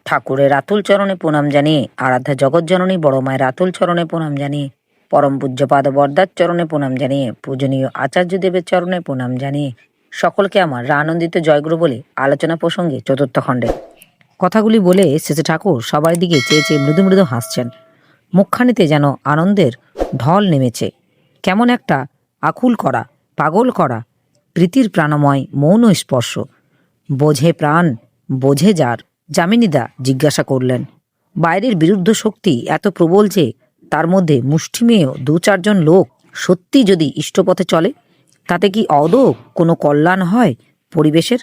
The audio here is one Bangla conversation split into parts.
ঠাকুরের আতুল চরণে প্রণাম জানিয়ে, আরাধ্যা জগৎজননী বড় মায়ের আতুল চরণে প্রণাম জানিয়ে, পরম পূজ্যপাদ বরদার চরণে প্রণাম জানিয়ে, পূজনীয় আচার্য দেবের চরণে প্রণাম জানিয়ে সকলকে আমার আনন্দিত জয়গুরু বলে আলোচনা প্রসঙ্গে চতুর্থ খণ্ডে কথাগুলি বলে শেষে ঠাকুর সবার দিকে চেয়ে চেয়ে মৃদু মৃদু হাসছেন। মুখখানিতে যেন আনন্দের ঢল নেমেছে। কেমন একটা আকুল করা, পাগল করা, প্রীতির প্রাণময় মৌন স্পর্শ। বোঝে প্রাণ, বোঝে যার। যামিনীদা জিজ্ঞাসা করলেন, বাইরের বিরুদ্ধ শক্তি এত প্রবল যে তার মধ্যে মুষ্টিমেয় দু চারজন লোক সত্যি যদি ইষ্টপথে চলে, তাতে কি আদৌ কোনো কল্যাণ হয় পরিবেশের?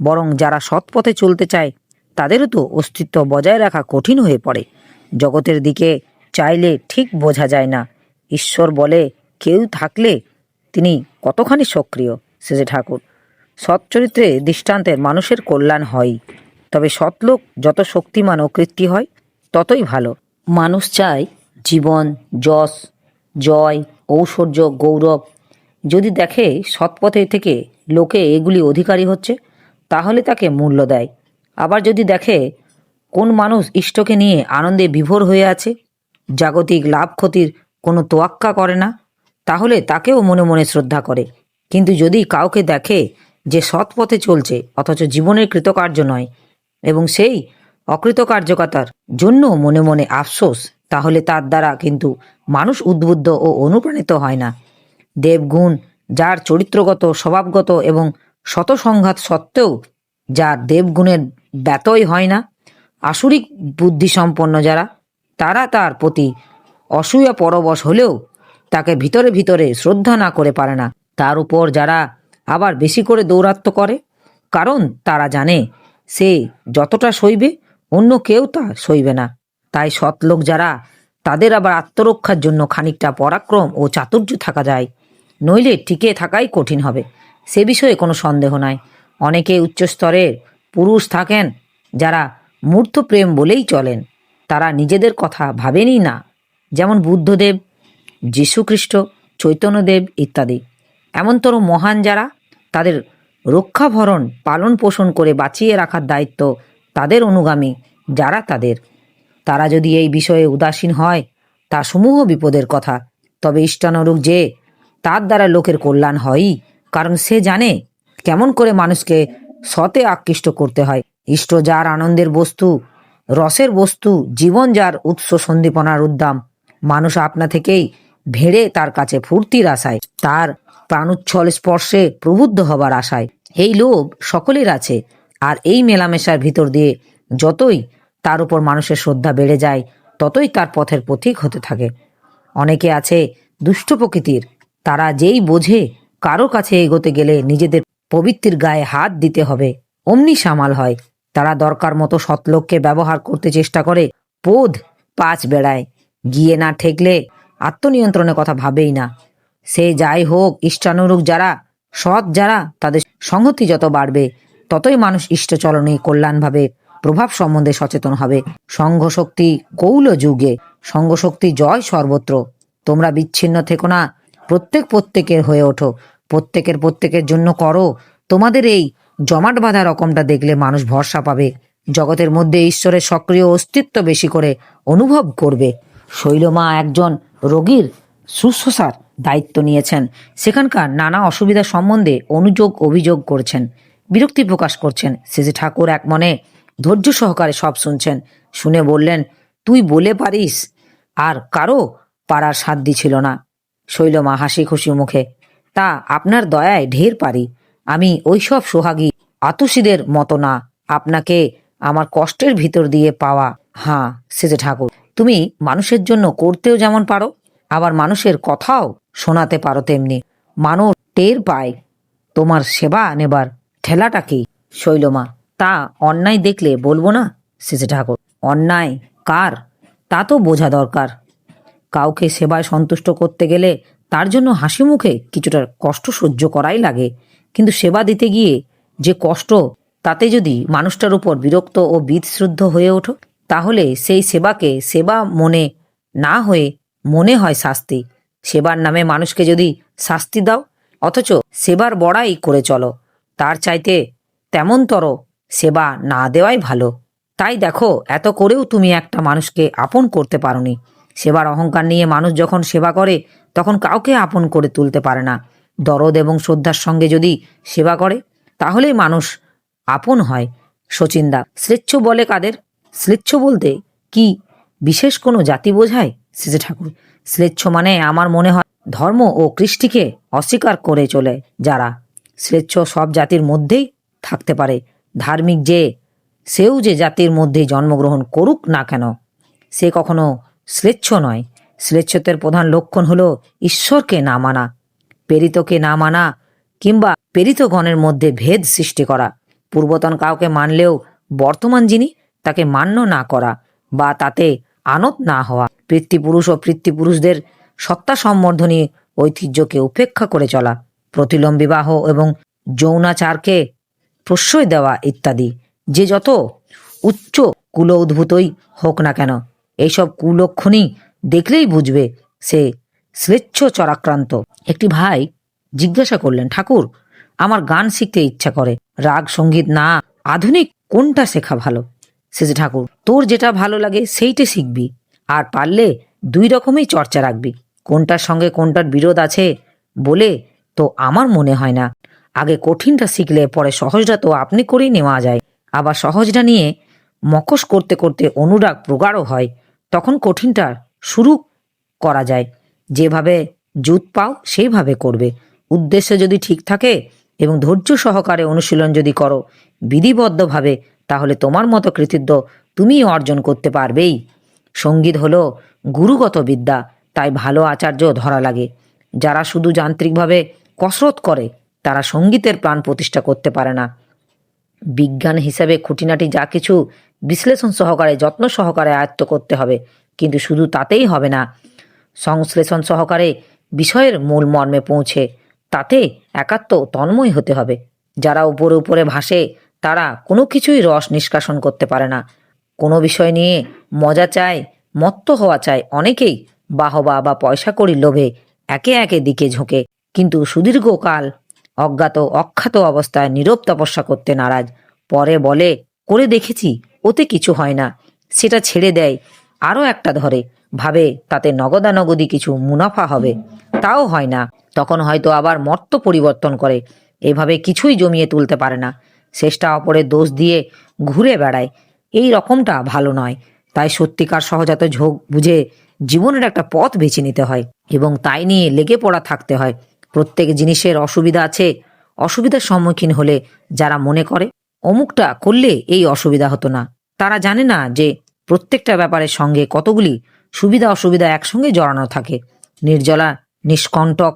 বরং যারা সৎপথে চলতে চায় তাদেরও তো অস্তিত্ব বজায় রাখা কঠিন হয়ে পড়ে। জগতের দিকে চাইলে ঠিক বোঝা যায় না ঈশ্বর বলে কেউ থাকলে তিনি কতখানি সক্রিয়। শেষে ঠাকুর সৎচরিত্রে দৃষ্টান্তের মানুষের কল্যাণ হয়, তবে সৎলোক যত শক্তিমান ও কৃত্তি হয় ততই ভালো। মানুষ চায় জীবন, যশ, জয়, ঐশ্বর্য, গৌরব। যদি দেখে সৎপথে থেকে লোকে এগুলি অধিকারী হচ্ছে, তাহলে তাকে মূল্য দেয়। আবার যদি দেখে কোন মানুষ ইষ্টকে নিয়ে আনন্দে বিভোর হয়ে আছে, জাগতিক লাভ ক্ষতির কোনো তোয়াক্কা করে না, তাহলে তাকেও মনে মনে শ্রদ্ধা করে। কিন্তু যদি কাউকে দেখে যে সৎ পথে চলছে অথচ জীবনের কৃতকার্য নয় এবং সেই অকৃতকার্যকতার জন্য মনে মনে আফসোস, তাহলে তার দ্বারা কিন্তু মানুষ উদ্বুদ্ধ ও অনুপ্রাণিত হয় না। দেবগুণ যার চরিত্রগত, স্বভাবগত এবং শতসংঘাত সত্ত্বেও যার দেবগুণের ব্যতয় হয় না, আসুরিক বুদ্ধিসম্পন্ন যারা, তারা তার প্রতি অসূয়া পরবশ হলেও তাকে ভিতরে ভিতরে শ্রদ্ধা না করে পারে না। তার উপর যারা আবার বেশি করে দৌরাত্ম্য করে, কারণ তারা জানে সে যতটা সইবে অন্য কেউ তা সইবে না। তাই সৎলোক যারা, তাদের আবার আত্মরক্ষার জন্য খানিকটা পরাক্রম ও চাতুর্য থাকা যায়, নইলে টিকে থাকাই কঠিন হবে, সে বিষয়ে কোনো সন্দেহ নাই। অনেকে উচ্চস্তরের পুরুষ থাকেন যারা মূর্ত প্রেম বলেই চলেন, তারা নিজেদের কথা ভাবেনই না, যেমন বুদ্ধদেব, যীশুখ্রিস্ট, চৈতন্যদেব ইত্যাদি। এমনতর মহান যারা, তাদের রক্ষাভরণ পালন পোষণ করে বাঁচিয়ে রাখার দায়িত্ব তাদের অনুগামী যারা তারা যদি এই বিষয়ে উদাসীন হয়, তা সমূহ বিপদের কথা। তবে ইষ্টানুরূপ যে, তার দ্বারা লোকের কল্যাণ হয়ই, কারণ সে জানে কেমন করে মানুষকে সতে আকৃষ্ট করতে হয়। ইষ্ট যার আনন্দের বস্তু, রসের বস্তু, জীবন যার উৎস সন্দীপনার উদ্দাম, মানুষ আপনা থেকেই ভেড়ে তার কাছে ফুর্তির আশায়, তার প্রাণোচ্ছল স্পর্শে প্রবুদ্ধ হবার আশায়। এই লোভ সকলের আছে, আর এই মেলামেশার ভিতর দিয়ে যতই তার উপর মানুষের শ্রদ্ধা বেড়ে যায়, ততই তার পথের পথিক হতে থাকে। অনেকে আছে দুষ্ট প্রকৃতির, তারা যেই বোঝে কারো কাছে এগোতে গেলে নিজেদের পবিত্রের গায়ে হাত দিতে হবে, অমনি সামাল হয়। তারা দরকার মতো সৎলোককে ব্যবহার করতে চেষ্টা করে, পোধ পাঁচ বেড়ায়, গিয়ে না ঠেকলে আত্মনিয়ন্ত্রণের কথা ভাবেই না। সে যাই হোক, ইষ্টানুরূপ যারা, সৎ যারা, তাদের সংহতি যত বাড়বে, ততই মানুষ ইষ্টচলনে কল্যাণভাবে প্রভাব সম্বন্ধে সচেতন হবে। সংঘশক্তি কৌল যুগে, সংঘশক্তি জয় সর্বত্র। তোমরা বিচ্ছিন্ন থেকো না, প্রত্যেকের হয়ে ওঠো, প্রত্যেকের জন্য করো। তোমাদের এই জমাট বাঁধা রকমটা দেখলে মানুষ ভরসা পাবে, জগতের মধ্যে ঈশ্বরের সক্রিয় অস্তিত্ব বেশি করে অনুভব করবে। শৈলমা একজন রোগীর শুশ্রূষার দায়িত্ব নিয়েছেন, সেখানকার নানা অসুবিধা সম্বন্ধে অনুযোগ অভিযোগ করছেন, বিরক্তি প্রকাশ করছেন। শেষে ঠাকুর এক মনে ধৈর্য সহকারে সব শুনছেন। শুনে বললেন, তুই বলে পারিস, আর কারো পারার সাধ্য ছিল না। শৈলমা হাসি খুশি মুখে, তা আপনার দয়ায় ঢের পারি। আমি ওইসব সোহাগী আতুষীদের মতো না, আপনাকে আমার কষ্টের ভিতর দিয়ে পাওয়া। হ্যাঁ শেষে ঠাকুর, তুমি মানুষের জন্য করতেও যেমন পারো, আবার মানুষের কথাও শোনাতে পারো তেমনি। মানুষ টের পায় তোমার সেবা নেবার ঠেলাটা কি। শৈলমা, তা অন্যায় দেখলে বলবো না? শেষে ঠাকুর, অন্যায় কার তা তো বোঝা দরকার। কাউকে সেবায় সন্তুষ্ট করতে গেলে তার জন্য হাসি মুখে কিছুটা কষ্ট সহ্য করাই লাগে, কিন্তু সেবা দিতে গিয়ে যে কষ্ট, তাতে যদি মানুষটার উপর বিরক্ত ও বিদ্রুদ্ধ হয়ে ওঠো, তাহলে সেই সেবাকে সেবা মনে না হয়ে মনে হয় শাস্তি। সেবার নামে মানুষকে যদি শাস্তি দাও, অথচ সেবার বড়াই করে চলো, তার চাইতে তেমনতর সেবা না দেওয়াই ভালো। তাই দেখো, এত করেও তুমি একটা মানুষকে আপন করতে পারোনি। সেবার অহংকার নিয়ে মানুষ যখন সেবা করে তখন কাউকে আপন করে তুলতে পারে না। দরদ এবং শ্রদ্ধার সঙ্গে যদি সেবা করে তাহলেই মানুষ আপন হয়। শচীনদা, শ্লেচ্ছ বলে কাদের? শ্লেচ্ছ বলতে কি বিশেষ কোনো জাতি বোঝায়? শ্রীজি ঠাকুর, শ্লেচ্ছ মানে আমার মনে হয় ধর্ম ও কৃষ্টিকে অস্বীকার করে চলে যারা। শ্লেচ্ছ সব জাতির মধ্যেই থাকতে পারে। ধার্মিক সেও যে জাতির মধ্যেই জন্মগ্রহণ করুক না কেন, সে কখনো শ্লেচ্ছ নয়। শ্লেচ্ছতের প্রধান লক্ষণ হলো ঈশ্বরকে না মানা, প্রেরিতকে না মানা, কিংবা প্রেরিতগণের মধ্যে ভেদ সৃষ্টি করা। পূর্বতন কাউকে মানলেও বর্তমান যিনি তাকে মান্য না করা বা তাতে আনত না হওয়া। পিতৃপুরুষ ও পিতৃপুরুষদের সত্তা সম্বর্ধনী ঐতিহ্যকে উপেক্ষা করে চলা, প্রতিলোম বিবাহ এবং যৌনাচারকে প্রশ্রয় দেওয়া ইত্যাদি। যে যত উচ্চ কুল উদ্ভূতই হোক না কেন, এইসব কুলক্ষণই দেখলেই বুঝবে সে শ্লেচ্ছ চরাক্রান্ত। একটি ভাই জিজ্ঞাসা করলেন, ঠাকুর, আমার গান শিখতে ইচ্ছা করে, রাগ সঙ্গীত না আধুনিক কোনটা শেখা ভালো? শ্রীজি ঠাকুর, তোর যেটা ভালো লাগে সেইটে শিখবি, আর পারলে দুই রকমই চর্চা রাখবি। কোনটার সঙ্গে কোনটার বিরোধ আছে বলে তো আমার মনে হয় না। আগে কঠিনটা শিখলে পরে সহজটা তো আপনি করেই নেওয়া যায়। আবার সহজটা নিয়ে মকশ করতে করতে অনুরাগ প্রগাঢ় হয়, তখন কঠিনটা শুরু করা যায়। যেভাবে জুত পাও সেইভাবে করবে। উদ্দেশ্য যদি ঠিক থাকে এবং ধৈর্য সহকারে অনুশীলন যদি করো বিধিবদ্ধভাবে, তাহলে তোমার মতো কৃতিত্ব তুমি অর্জন করতে পারবেই। সঙ্গীত হলো গুরুগত বিদ্যা, তাই ভালো আচার্য ধরা লাগে। যারা শুধু যান্ত্রিকভাবে কসরত করে তারা সঙ্গীতের প্রাণ প্রতিষ্ঠা করতে পারে না। বিজ্ঞান হিসাবে খুঁটিনাটি যা কিছু বিশ্লেষণ সহকারে যত্ন সহকারে আয়ত্ত করতে হবে, কিন্তু শুধু তাতেই হবে না। সংশ্লেষণ সহকারে বিষয়ের মূল মর্মে পৌঁছে তাতে একাত্ম তন্ময় হতে হবে। যারা উপরে উপরে ভাসে তারা কোনো কিছুই রস নিষ্কাশন করতে পারে না। কোনো বিষয় নিয়ে মজা চায়, মত্ত হওয়া চায়, অনেকেই বাহবা বা পয়সা কড়ির লোভে একে একে দিকে ঝোঁকে, কিন্তু সুদীর্ঘকাল অজ্ঞাত অখ্যাত অবস্থায় নীরব তপস্যা করতে নারাজ। পরে বলে, করে দেখেছি, ওতে কিছু হয় না, সেটা ছেড়ে দেয়, আরও একটা ধরে, ভাবে তাতে নগদানগদি কিছু মুনাফা হবে, তাও হয় না, তখন হয়তো আবার মর্ত পরিবর্তন করে। এভাবে কিছুই জমিয়ে তুলতে পারে না, শেষটা অপরের দোষ দিয়ে ঘুরে বেড়ায়। এই রকমটা ভালো নয়। তাই সত্যিকার সহজাত ঝোঁক বুঝে জীবনের একটা পথ বেছে নিতে হয় এবং তাই নিয়ে লেগে পড়া থাকতে হয়। প্রত্যেক জিনিসের অসুবিধা আছে। অসুবিধার সম্মুখীন হলে যারা মনে করে অমুকটা করলে এই অসুবিধা হতো না, তারা জানে না যে প্রত্যেকটা ব্যাপারের সঙ্গে কতগুলি সুবিধা অসুবিধা একসঙ্গে জড়ানো থাকে। নির্জলা নিষ্কণ্টক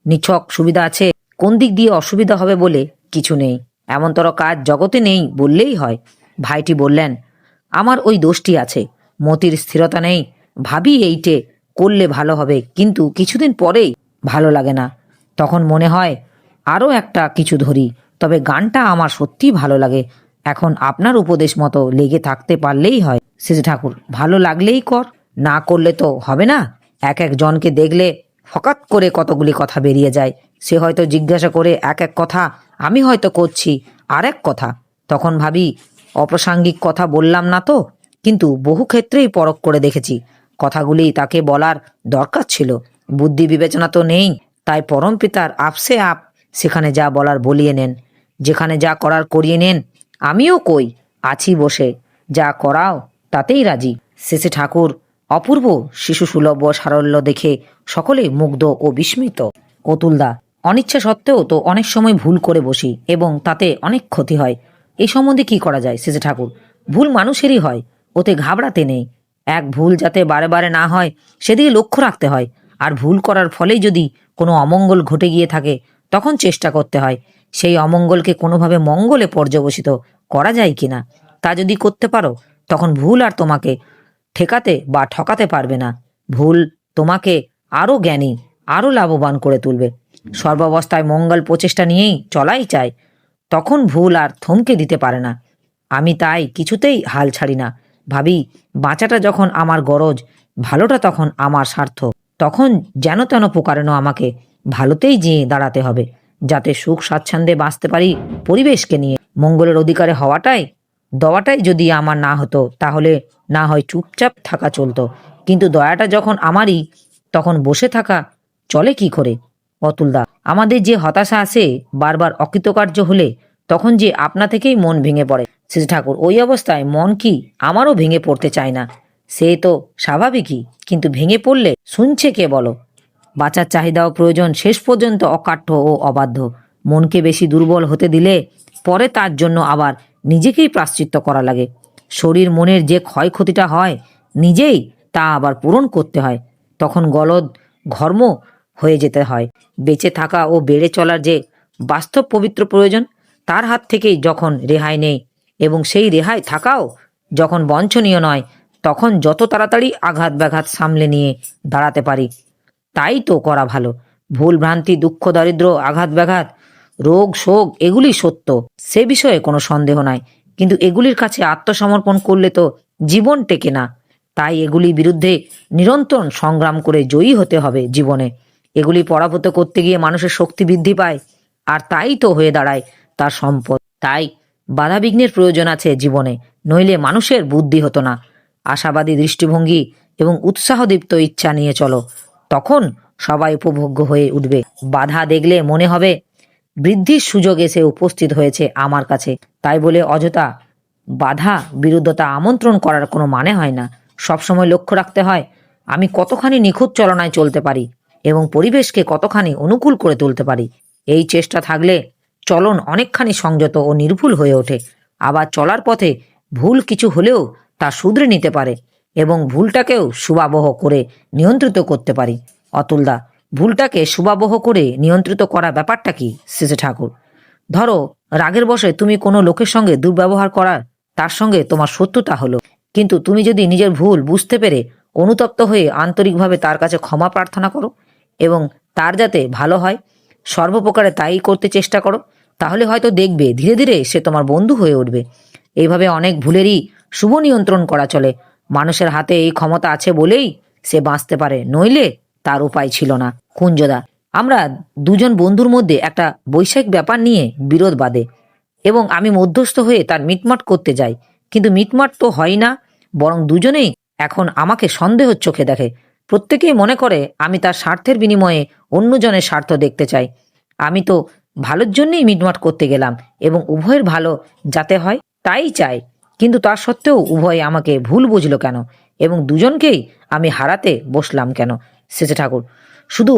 নিছক সুবিধা আছে, কোন দিক দিয়ে অসুবিধা হবে বলে কিছু নেই। এমনতর কাজ জগতে নেই বললেই হয়। ভাইটি বললেন, আমার ওই দোষটি আছে, মতির স্থিরতা নেই, ভাবি এইটে করলে ভালো হবে, কিন্তু কিছুদিন পরেই ভালো লাগে না, তখন মনে হয় আরও একটা কিছু ধরি, তবে গানটা আমার সত্যিই ভালো লাগে। এখন আপনার উপদেশ মতো লেগে থাকতে পারলেই হয়। শ্রী ঠাকুর, ভালো লাগলেই কর, না করলে তো হবে না। এক এক জনকে দেখলে ফকাত করে কতগুলি কথা বেরিয়ে যায়। সে হয়তো জিজ্ঞাসা করে এক এক কথা, আমি হয়তো করছি আর এক কথা, তখন ভাবি অপ্রাসঙ্গিক কথা বললাম না তো, কিন্তু বহু ক্ষেত্রেই পরখ করে দেখেছি কথাগুলি তাকে বলার দরকার ছিল। বুদ্ধি বিবেচনা তো নেই, তাই পরম পিতার আপসে আপ সেখানে যা বলার বলিয়ে নেন, যেখানে যা করার করিয়ে নেন। আমিও কই আছি বসে, যা করাও তাতেই রাজি। শেষে ঠাকুর অপূর্ব শিশু সুলভ সারল্য দেখে সকলেই মুগ্ধ ও বিস্মিত। অতুলদা, অনিচ্ছা সত্ত্বেও তো অনেক সময় ভুল করে বসি এবং তাতে অনেক ক্ষতি হয়, এই সম্বন্ধে কি করা যায়? শেষে ঠাকুর, ভুল মানুষেরই হয়, ওতে ঘাবড়াতে নেই। এক ভুল যাতে বারে বারে না হয় সেদিকে লক্ষ্য রাখতে হয়। আর ভুল করার ফলেই যদি কোনো অমঙ্গল ঘটে গিয়ে থাকে তখন চেষ্টা করতে হয় সেই অমঙ্গলকে কোনোভাবে মঙ্গলে পর্যবসিত করা যায় কিনা। তা যদি করতে পারো তখন ভুল আর তোমাকে ঠেকাতে বা ঠকাতে পারবে না। ভুল তোমাকে আরও জ্ঞানী, আরও লাভবান করে তুলবে। সর্বাবস্থায় মঙ্গল প্রচেষ্টা নিয়েই চলাই চায়, তখন ভুল আর থমকে দিতে পারে না। আমি তাই কিছুতেই হাল ছাড়ি না। ভাবি, বাঁচাটা যখন আমার গরজ, ভালোটা তখন আমার স্বার্থ, তখন যেন তেন প্রকারেণ আমাকে ভালোতেই যেয়ে দাঁড়াতে হবে, যাতে সুখ স্বাচ্ছন্দ্যে বাঁচতে পারি। পরিবেশকে নিয়ে মঙ্গলের অধিকারে হওয়াটাই দয়াটাই যদি আমার না হতো তাহলে না হয় চুপচাপ থাকা চলতো, কিন্তু দয়াটা যখন আমারই, তখন বসে থাকা চলে কি করে? অতুলদা, আমাদের যে হতাশা আসে বারবার অকৃতকার্য হলে, তখন যে আপনা থেকেই মন ভেঙে পড়ে। শ্রী ঠাকুর, ওই অবস্থায় মন কি আমারও ভেঙে পড়তে চায় না? সে তো স্বাভাবিকই, কিন্তু ভেঙে পড়লে শুনছে কে বলো? বাঁচার চাহিদা ও প্রয়োজন শেষ পর্যন্ত অকাঠ্য ও অবাধ্য। মনকে বেশি দুর্বল হতে দিলে পরে তার জন্য আবার নিজেকেই প্রায়শ্চিত্ত করা লাগে। শরীর মনের যে ক্ষয়ক্ষতিটা হয় নিজেই তা আবার পূরণ করতে হয়। তখন গলদ ঘর্ম হয়ে যেতে হয়। বেঁচে থাকা ও বেড়ে চলার যে বাস্তব পবিত্র প্রয়োজন, তার হাত থেকেই যখন রেহাই নেই, এবং সেই রেহাই থাকাও যখন বঞ্চনীয় নয়, তখন যত তাড়াতাড়ি আঘাত ব্যাঘাত সামলে নিয়ে দাঁড়াতে পারি তাই তো করা ভালো। ভুল ভ্রান্তি, দুঃখ, দারিদ্র, আঘাত ব্যাঘাত, রোগ শোক এগুলি সত্য, সে বিষয়ে কোনো সন্দেহ নাই, কিন্তু এগুলির কাছে আত্মসমর্পণ করলে তো জীবন টেকে না। তাই এগুলির বিরুদ্ধে নিরন্তর সংগ্রাম করে জয়ী হতে হবে জীবনে। এগুলি পরাভূত করতে গিয়ে মানুষের শক্তি বৃদ্ধি পায়, আর তাই তো হয়ে দাঁড়ায় তার সম্পদ। তাই বাধাবিঘ্নের প্রয়োজন আছে জীবনে, নইলে মানুষের বুদ্ধি হতো না। আশাবাদী দৃষ্টিভঙ্গি এবং উৎসাহদীপ্ত ইচ্ছা নিয়ে চলো, তখন সবাই উপভোগ্য হয়ে উঠবে। বাধা দেখলে মনে হবে বৃদ্ধির সুযোগ এসে উপস্থিত হয়েছে আমার কাছে। তাই বলে অযথা বাধা বিরুদ্ধতা আমন্ত্রণ করার কোনো মানে হয় না। সবসময় লক্ষ্য রাখতে হয় আমি কতখানি নিখুঁত চলনায় চলতে পারি এবং পরিবেশকে কতখানি অনুকূল করে তুলতে পারি। এই চেষ্টা থাকলে চলন অনেকখানি সংযত ও নির্ভুল হয়ে ওঠে। আবার চলার পথে ভুল কিছু হলেও তা শুধরে নিতে পারে এবং ভুলটাকেও সুবাবহ করে নিয়ন্ত্রিত করতে পারি। অতুলদা, ভুলটাকে সুবাবহ করে নিয়ন্ত্রিত করা ব্যাপারটা কি? শ্রী ঠাকুর, ধরো রাগের বশে তুমি কোনো লোকের সঙ্গে দুর্ব্যবহার করার, তার সঙ্গে তোমার শত্রুতা হলো, কিন্তু তুমি যদি নিজের ভুল বুঝতে পেরে অনুতপ্ত হয়ে আন্তরিকভাবে তার কাছে ক্ষমা প্রার্থনা করো এবং তার যাতে ভালো হয়, সর্বপ্রকারে তাই করতে চেষ্টা করো, তাহলে হয়তো দেখবে ধীরে ধীরে সে তোমার বন্ধু হয়ে উঠবে। এইভাবে অনেক ভুলেরই শুভ নিয়ন্ত্রণ করা চলে। মানুষের হাতে এই ক্ষমতা আছে বলেই সে বাঁচতে পারে, নইলে তার উপায় ছিল না। কুঞ্জদা, আমরা দুজন বন্ধুর মধ্যে একটা বৈষয়িক ব্যাপার নিয়ে বিরোধ বাঁধে এবং আমি মধ্যস্থ হয়ে তার মিটমাট করতে যাই, কিন্তু মিটমাট তো হয় না, বরং দুজনেই এখন আমাকে সন্দেহের চোখে দেখে। প্রত্যেকেই মনে করে আমি তার স্বার্থের বিনিময়ে অন্যজনের স্বার্থ দেখতে চাই। আমি তো ভালোর জন্যই মিটমাট করতে গেলাম এবং উভয়ের ভালো যাতে হয় তাই চাই, কিন্তু তা সত্ত্বেও উভয়ে আমাকে ভুল বুঝলো কেন এবং দুজনকেই আমি হারাতে বসলাম কেন? শেষে ঠাকুর, শুধু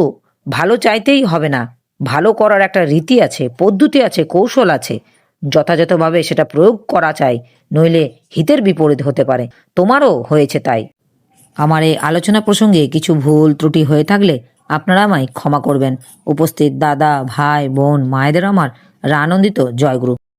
ভালো চাইতেই হবে না, ভালো করার একটা রীতি আছে, পদ্ধতি আছে, কৌশল আছে, যথাযথভাবে সেটা প্রয়োগ করা চাই, নইলে হিতের বিপরীত হতে পারে। তোমারও হয়েছে তাই। আমার এই আলোচনা প্রসঙ্গে কিছু ভুল ত্রুটি হয়ে থাকলে আপনারা আমায় ক্ষমা করবেন। উপস্থিত দাদা, ভাই, বোন, মায়েদের আমার আনন্দিত জয়গুরু।